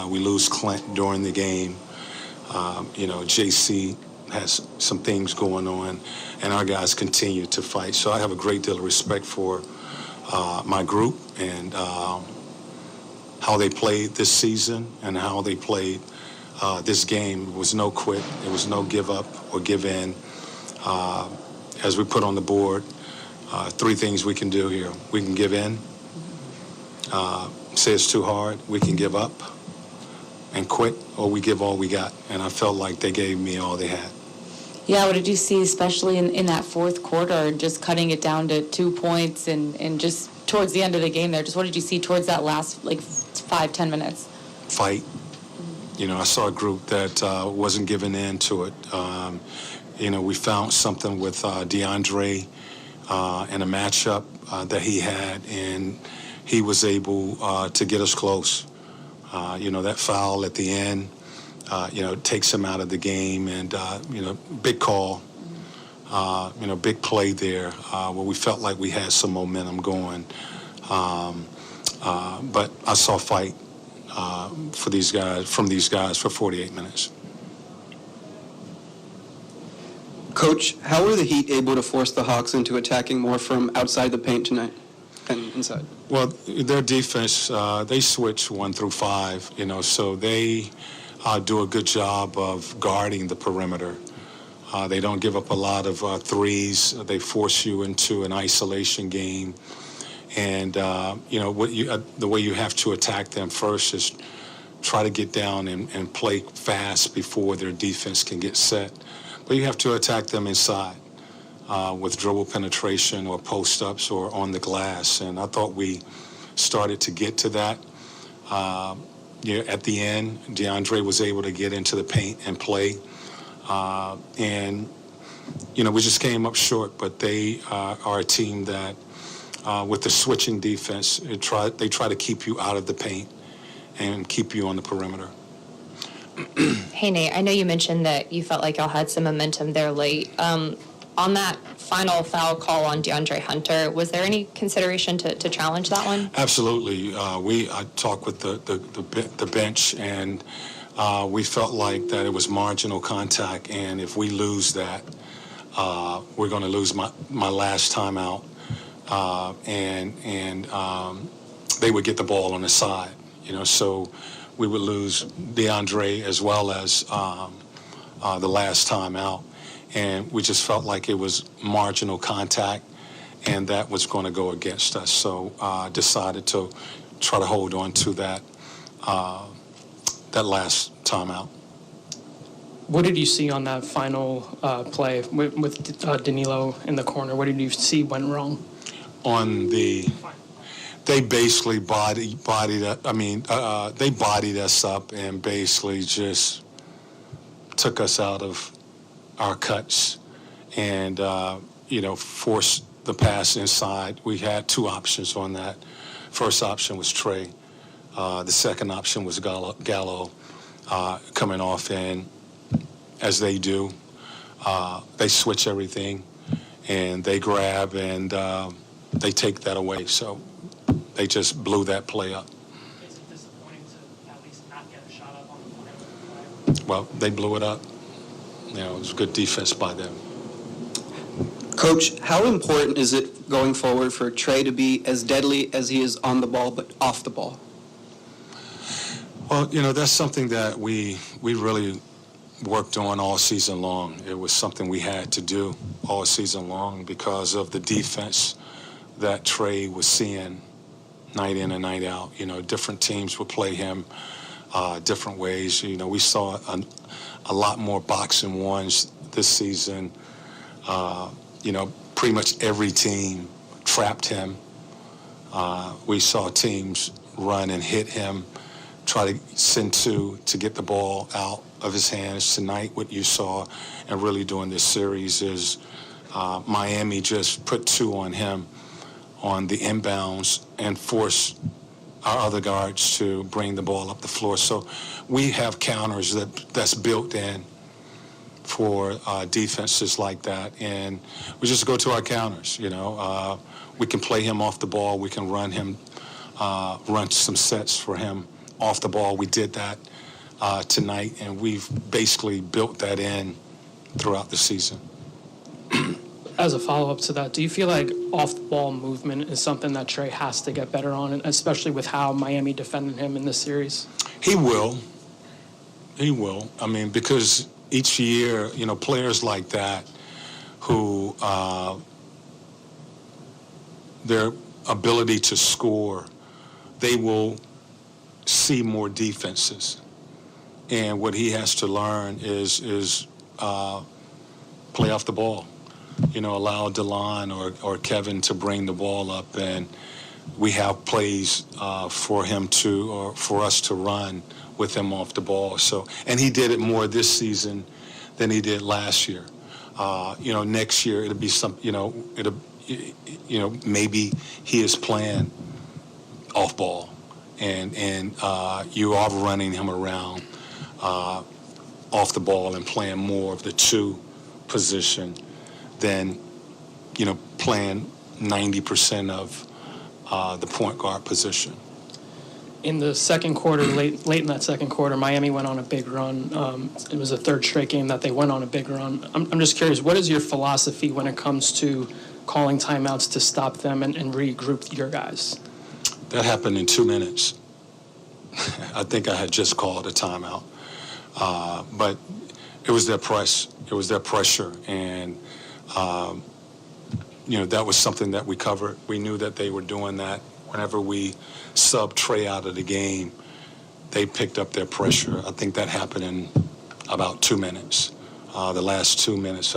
We lose Clint during the game. JC has some things going on, and our guys continue to fight. So I have a great deal of respect for my group and how they played this season and how they played this game. It was no quit. It was no give up or give in. As we put on the board, three things we can do here. We can give in, say it's too hard. We can give up and quit, or we give all we got. And I felt like they gave me all they had. Yeah, what did you see, especially in that fourth quarter, just cutting it down to 2 points and just towards the end of the game there? Just what did you see towards that last, 5-10 minutes? Fight. I saw a group that wasn't giving in to it. We found something with DeAndre in a matchup that he had, and he was able to get us close. That foul at the end, takes him out of the game, and, big call, big play there where we felt like we had some momentum going. But I saw fight from these guys for 48 minutes. Coach, how were the Heat able to force the Hawks into attacking more from outside the paint tonight and inside? Well, their defense, they switch 1 through 5, so they do a good job of guarding the perimeter. They don't give up a lot of threes. They force you into an isolation game. And, the way you have to attack them first is try to get down and play fast before their defense can get set. But you have to attack them inside with dribble penetration or post-ups or on the glass. And I thought we started to get to that. At the end, DeAndre was able to get into the paint and play. We just came up short. But they are a team that, with the switching defense, they try to keep you out of the paint and keep you on the perimeter. Hey, Nate, I know you mentioned that you felt like y'all had some momentum there late. On that final foul call on DeAndre Hunter, was there any consideration to challenge that one? Absolutely. I talked with the bench, and we felt like that it was marginal contact, and if we lose that, we're going to lose my last timeout, and they would get the ball on the side, so we would lose DeAndre as well as the last time out. And we just felt like it was marginal contact, and that was going to go against us. So decided to try to hold on to that last timeout. What did you see on that final play with Danilo in the corner? What did you see went wrong? They basically bodied us up and basically just took us out of our cuts and, forced the pass inside. We had two options on that. First option was Trey. The second option was Gallo coming off, and as they do, they switch everything, and they grab, and they take that away. So they just blew that play up. Is it disappointing to at least not get a shot up on the play? Well, they blew it up. It was good defense by them. Coach, how important is it going forward for Trey to be as deadly as he is on the ball but off the ball? Well, that's something that we really worked on all season long. It was something we had to do all season long because of the defense that Trey was seeing night in and night out. Different teams would play him different ways. We saw a lot more boxing ones this season. Pretty much every team trapped him. We saw teams run and hit him, try to send two to get the ball out of his hands. Tonight, what you saw and really during this series is Miami just put two on him on the inbounds and forced our other guards to bring the ball up the floor. So we have counters that's built in for defenses like that, and we just go to our counters. We can play him off the ball. We can run some sets for him off the ball. We did that tonight, and we've basically built that in throughout the season. As a follow-up to that, do you feel like off-the-ball movement is something that Trey has to get better on, especially with how Miami defended him in this series? He will. He will. I mean, because each year, players like that who their ability to score, they will see more defenses. And what he has to learn is play off the ball. Allow DeLon or Kevin to bring the ball up, and we have plays for him to, or for us to run with him off the ball. So, and he did it more this season than he did last year. Next year it'll be some, maybe he is playing off ball, and you are running him around off the ball and playing more of the 2 position than playing 90% of the point guard position. In the second quarter, late in that second quarter, Miami went on a big run. It was the 3rd straight game that they went on a big run. I'm just curious, what is your philosophy when it comes to calling timeouts to stop them and regroup your guys? That happened in 2 minutes. I think I had just called a timeout. But it was their press. It was their pressure. And, that was something that we covered. We knew that they were doing that. Whenever we subbed Trey out of the game, they picked up their pressure. I think that happened in about 2 minutes, the last 2 minutes